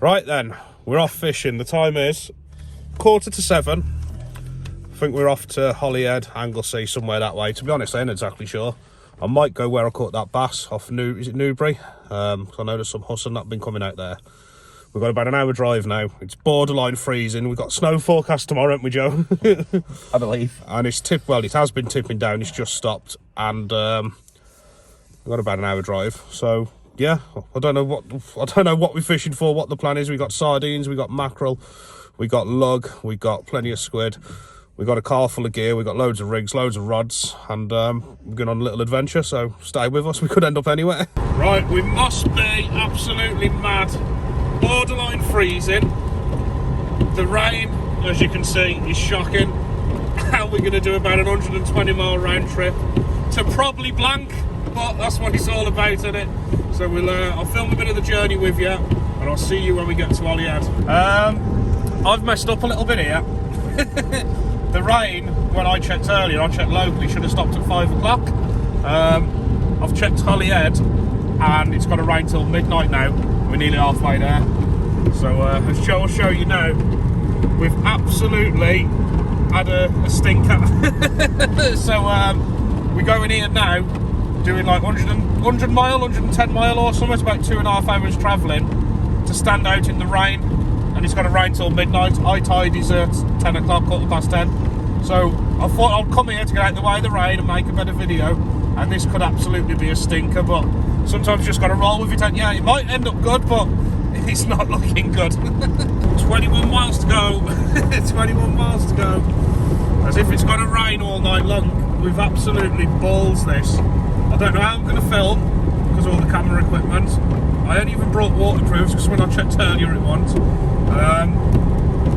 Right then, we're off fishing. The time is 6:45. I think we're off to Holyhead, Anglesey, somewhere that way. To be honest, I ain't exactly sure. I might go where I caught that bass off is it Newbury? I know there's some hustle that been coming out there. We've got about an hour drive now. It's borderline freezing. We've got snow forecast tomorrow, haven't we, Joe? I believe. And it's it has been tipping down. It's just stopped, and we've got about an hour drive. So yeah, I don't know what we're fishing for. What the plan is? We got sardines, we got mackerel, we got lug, we got plenty of squid. We got a car full of gear. We got loads of rigs, loads of rods, and we're going on a little adventure. So stay with us. We could end up anywhere. Right, we must be absolutely mad. Borderline freezing. The rain, as you can see, is shocking. How we're going to do about an 120-mile round trip to probably blank, but that's what it's all about, isn't it? So I'll film a bit of the journey with you, and I'll see you when we get to Holyhead. I've messed up a little bit here. The rain, when I checked earlier, I checked locally, should have stopped at 5 o'clock. I've checked Holyhead, and it's got to rain till midnight now. We're nearly halfway there. So as Joe will show you now, we've absolutely had a stinker. So we're going here now, doing like 100 mile, 110 mile or something. It's about 2.5 hours travelling to stand out in the rain, and it's got to rain till midnight. High tide is at 10 o'clock, 10:15. So I thought I'd come here to get out the way of the rain and make a better video, and this could absolutely be a stinker, but sometimes you just got to roll with it, and yeah, it might end up good, but it's not looking good. 21 miles to go. 21 miles to go. As if it's going to rain all night long. We've absolutely balls this. I don't know how I'm going to film because of all the camera equipment. I only even brought waterproofs because when I checked earlier it wasn't.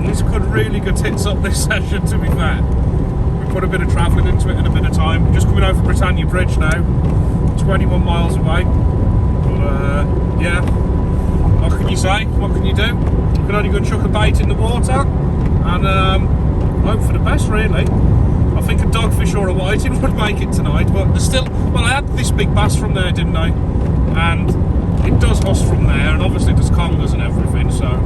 This could really go tits up this session, to be fair. We put a bit of travelling into it and a bit of time. Just coming over Britannia Bridge now. 21 miles away. But yeah, what can you say? What can you do? You can only go and chuck a bait in the water and hope for the best, really. I think a dogfish or a whiting would make it tonight, but there's still, well, I had this big bass from there, didn't I? And it does huss from there, and obviously there's congers and everything, so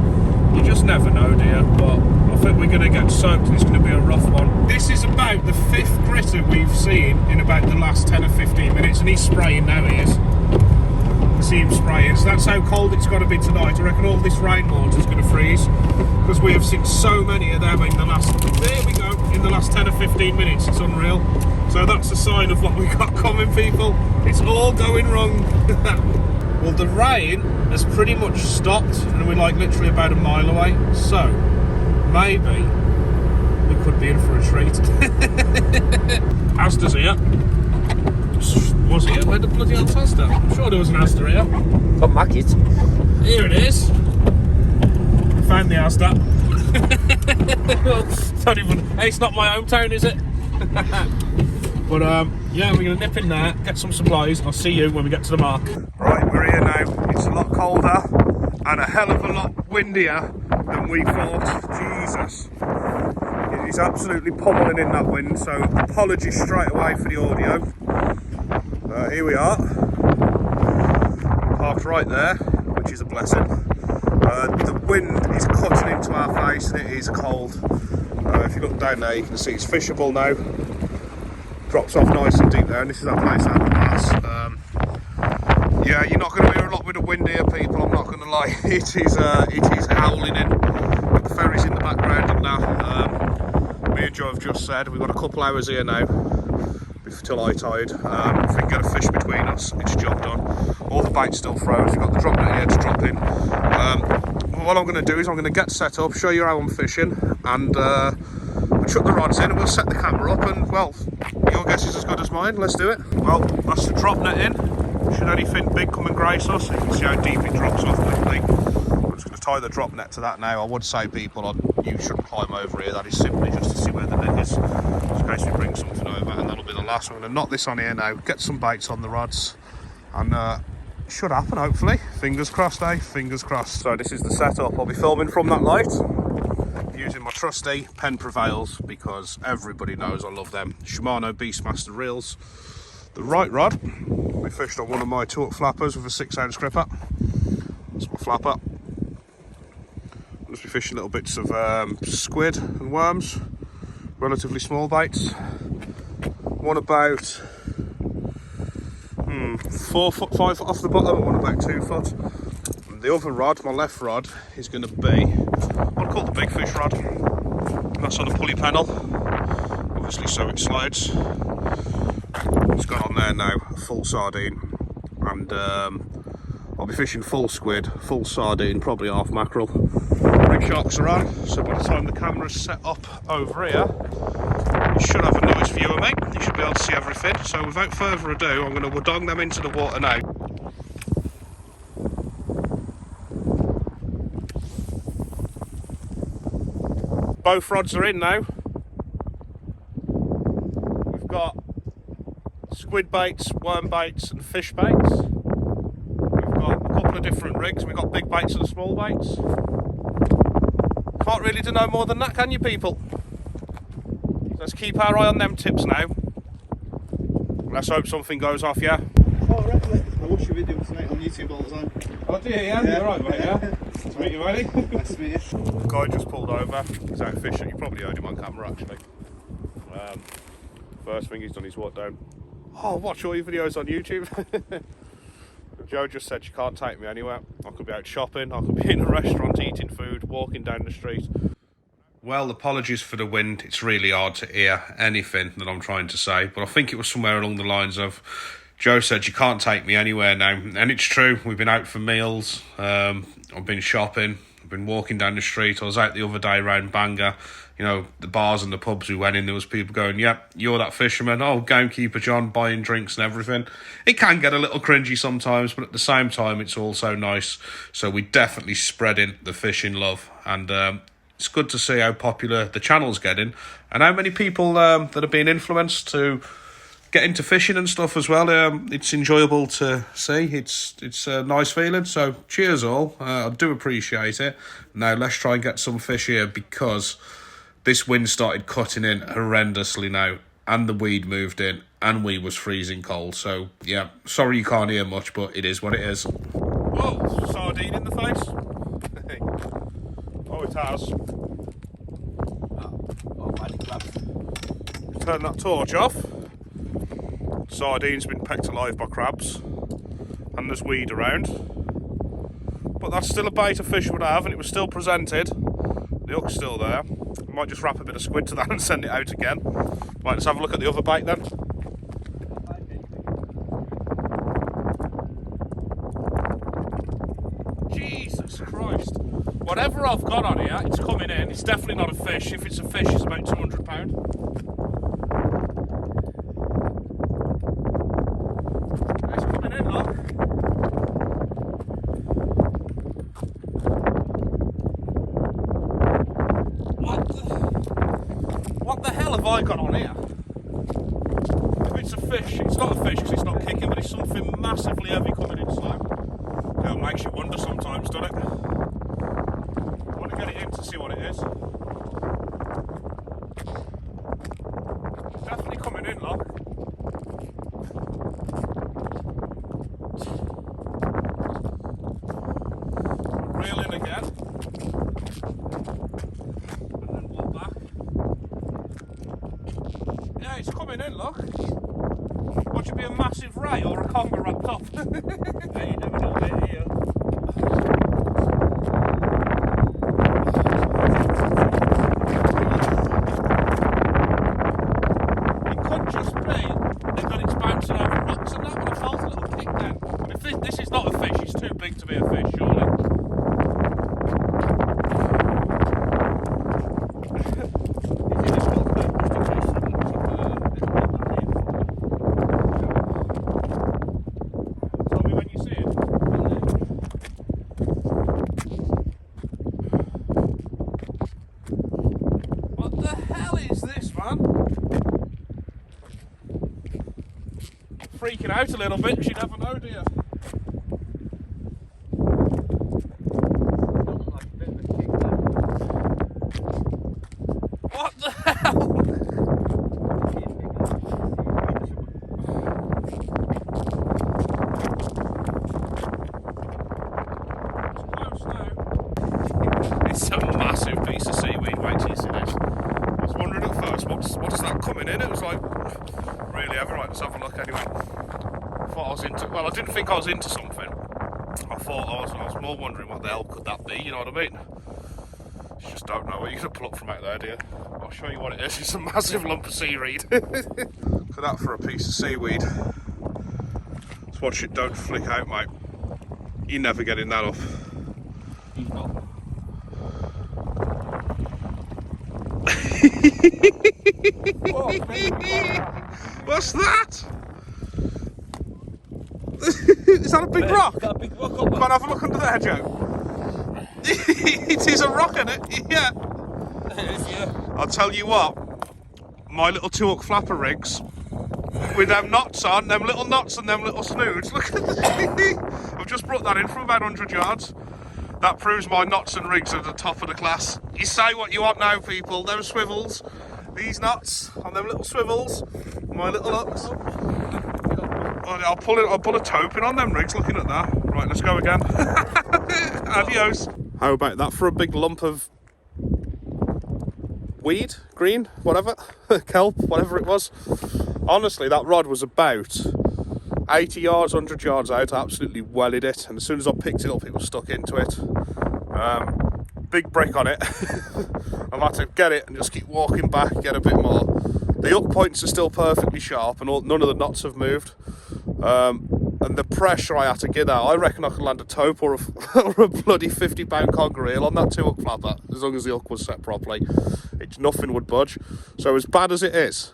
you just never know, dear. But I think we're going to get soaked and it's going to be a rough one. This is about the 5th gritter we've seen in about the last 10 or 15 minutes, and he's spraying now, he is. I see him spraying, so that's how cold it's got to be tonight. I reckon all this rainwater is going to freeze, because we have seen so many of them in the last, there we go, in the last 10 or 15 minutes. It's unreal. So that's a sign of what we got coming, people. It's all going wrong. Well, the rain has pretty much stopped, and we're like literally about a mile away. So maybe we could be in for a treat. Asda's here. Was here? Where the bloody hell's Asda? I'm sure there was an Asda here. Got Mackie's. Here it is. Found the Asda. Don't even. Hey, it's not my hometown, is it? But yeah, we're going to nip in there, get some supplies, and I'll see you when we get to the mark. Right, we're here now. It's a lot colder and a hell of a lot windier than we thought. Jesus. It is absolutely pummeling in that wind, so apologies straight away for the audio. Here we are. Parked right there, which is a blessing. The wind is cutting into our face and it is cold. If you look down there, you can see it's fishable now. Drops off nice and deep there, and this is our place out the pass. Yeah, you're not going to hear a lot with the wind here, people, I'm not going to lie. It is howling in, with the ferries in the background and that. Me and Joe have just said, we've got a couple hours here now, till high tide. If we can get a fish between us, it's job done. All the bait's still froze, we've got the drop net here to drop in. What I'm going to do is I'm going to get set up, show you how I'm fishing, and we'll chuck the rods in and we'll set the camera up, and well, your guess is as good as mine. Let's do it. Well, that's the drop net in. Should anything big come and grace us, you can see how deep it drops off quickly. I'm just going to tie the drop net to that now. I would say, people, you shouldn't climb over here. That is simply just to see where the net is, just in case we bring something over, and that'll be the last. I'm going to knock this on here now, get some baits on the rods, and it should happen, hopefully. Fingers crossed, eh? Fingers crossed. So this is the setup. I'll be filming from that light, using my trusty Pen Prevails, because everybody knows I love them. Shimano Beastmaster reels. The right rod, we fished on one of my 2-up flappers with a 6-ounce gripper. That's my flapper. Just be fishing little bits of squid and worms, relatively small baits. One about 4 foot, 5 foot off the bottom, and one about 2 foot. And the other rod, my left rod, is going to be what I call the big fish rod. That's on a pulley panel, obviously, so it slides. It's got on there now a full sardine, and I'll be fishing full squid, full sardine, probably half mackerel. Rig sharks are on, so by the time the camera's set up over here, you should have a nice view of me. You should be able to see everything. So without further ado, I'm going to wadong them into the water now. Both rods are in now. We've got squid baits, worm baits and fish baits. We've got a couple of different rigs. We've got big baits and small baits. Can't really do no more than that, can you, people? Let's keep our eye on them tips now. Let's hope something goes off, yeah? Oh, right. I watch your videos tonight on YouTube all the time. Oh, do you? Yeah? You're right, mate, yeah? Nice to meet you, matey. Nice to meet you. The guy just pulled over. He's out fishing. You probably heard him on camera, actually. First thing he's done is walk down. Oh, watch all your videos on YouTube. Joe just said, you can't take me anywhere. I could be out shopping, I could be in a restaurant eating food, walking down the street. Well, apologies for the wind. It's really hard to hear anything that I'm trying to say, but I think it was somewhere along the lines of, Joe said, you can't take me anywhere now. And it's true. We've been out for meals. I've been shopping. I've been walking down the street. I was out the other day around Bangor. You know, the bars and the pubs we went in, there was people going, yep, you're that fisherman. Oh, gamekeeper John, buying drinks and everything. It can get a little cringy sometimes, but at the same time, it's also nice. So we definitely spreading the fishing love. And it's good to see how popular the channel's getting and how many people that are being influenced to get into fishing and stuff as well. It's enjoyable to see. It's a nice feeling. So cheers all. I do appreciate it. Now let's try and get some fish here, because this wind started cutting in horrendously now, and the weed moved in, and we was freezing cold. So yeah, sorry you can't hear much, but it is what it is. Whoa, sardine in the face. Oh, it has. Turn that torch off. Sardine's been pecked alive by crabs, and there's weed around. But that's still a bait a fish would have, and it was still presented. The hook's still there. I might just wrap a bit of squid to that and send it out again. Right, let's have a look at the other bait then. Jesus Christ. Whatever I've got on here, it's coming in. It's definitely not a fish. If it's a fish, it's about £200. It's coming in, look. What the hell have I got on here? If it's a fish, it's not a fish because it's not kicking, but it's something massively heavy coming in slow. It makes you wonder sometimes, doesn't it? I want to get it in to see what it is. It's definitely coming in, look. Reel in again. And then walk back. Yeah, it's coming in, look. Watch it be a massive ray or a conger wrapped up. Yeah, you never know it here. It could just be that it's bouncing over rocks and that, but I felt a little kick then. If this is not a fish, it's too big to be a fish, surely. Freaking out a little bit because you never know, do you? What the hell? It's close now. It's a massive piece of seaweed. Wait till you see this. I was wondering at first, what is that coming in? It was like really heavy. Right, let's have a look anyway. I thought I was into. Well, I didn't think I was into something. I thought I was more wondering what the hell could that be. You know what I mean? You just don't know what you're gonna pluck from out there, do you? I'll show you what it is. It's a massive lump of seaweed. Look at that for a piece of seaweed. Let's watch it don't flick out, mate. You're never getting that off. He's not. What's that? Is that a big rock? Is that a big rock up Come there? on, have a look under there, Joe. It is a rock, isn't it? Yeah. It is, yeah. I'll tell you what, my little 2-hook flapper rigs, with them knots on, them little knots and them little snoods, look at that. I've just brought that in from about 100 yards. That proves my knots and rigs are the top of the class. You say what you want now, people. Them swivels, these knots on them little swivels, my little hooks. I'll pull a toe pin on them rigs looking at that. Right, let's go again. Adios. How about that for a big lump of weed, green, whatever, kelp, whatever it was. Honestly, that rod was about 80 yards, 100 yards out. I absolutely wellied it, and as soon as I picked it up, it was stuck into it. Big brick on it. I've had to get it and just keep walking back, get a bit more. The hook points are still perfectly sharp, and none of the knots have moved. And the pressure I had to get out, I reckon I could land a taupe or a bloody 50-pound conger eel on that 2-hook flapper, as long as the hook was set properly. Nothing would budge. So as bad as it is,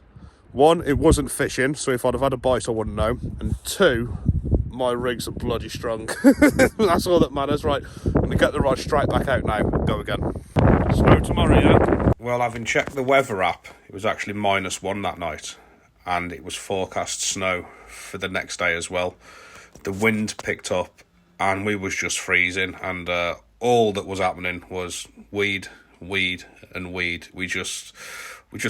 one, it wasn't fishing, so if I'd have had a bite I wouldn't know, and two, my rigs are bloody strong. That's all that matters. Right, I'm going to get the rod straight back out now. Go again. Snow tomorrow, yeah? Well, having checked the weather app, it was actually -1 that night, and it was forecast snow for the next day as well. The wind picked up and we was just freezing, and all that was happening was weed and weed. We just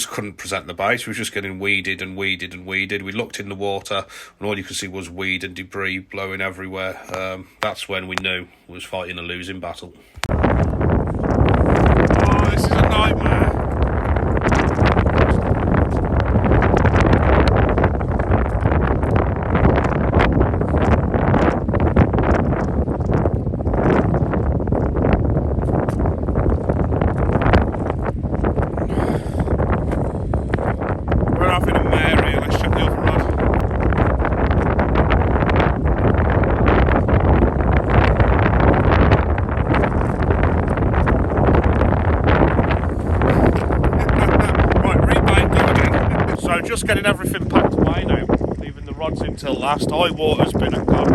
couldn't present the bait. We were just getting weeded and weeded and weeded. We looked in the water and all you could see was weed and debris blowing everywhere. That's when we knew we was fighting a losing battle. Oh, this is a nightmare. Just getting everything packed away now, leaving the rods in till last. High water's been and gone.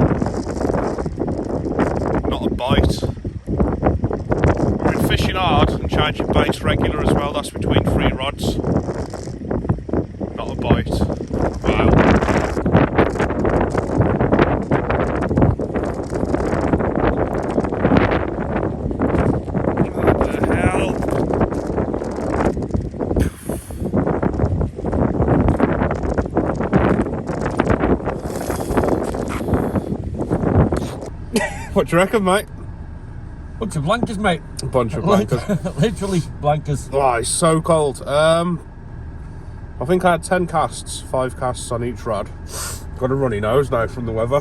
Not a bite. We've been fishing hard and changing baits regular as well. That's between 3 rods. Not a bite. Wow. What do you reckon, mate? Bunch of blankers, mate. A bunch of blankers. Literally blankers. Oh, it's so cold. I think I had 10 casts, 5 casts on each rod. Got a runny nose now from the weather.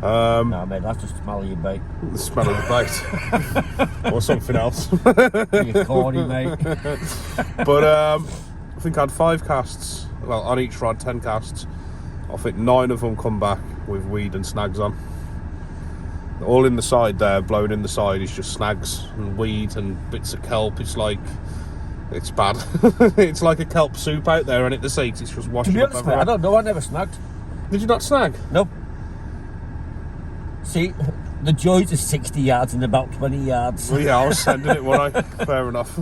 No, mate, that's just the smell of your bait. The smell of the bait. Or something else. You're corny, mate. But I think I had 5 casts. Well, on each rod, 10 casts. I think 9 of them come back with weed and snags on. All in the side there, blowing in the side, is just snags and weed and bits of kelp. It's bad. It's like a kelp soup out there, and at the seats it's just washing To be up honest, mate, everywhere. I don't know, I never snagged. Did you not snag? Nope. See, the joys of 60 yards in about 20 yards. Well, yeah, I was sending it, wasn't I? Fair enough.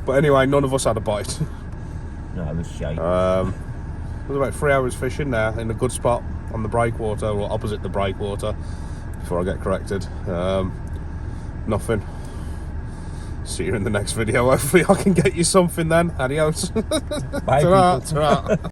But anyway, none of us had a bite. No, it was shite. It was about 3 hours fishing there in a good spot on the breakwater, or opposite the breakwater, before I get corrected. Nothing. See you in the next video. Hopefully I can get you something then. Adios. Bye, Ta-ra, people. ta-ra.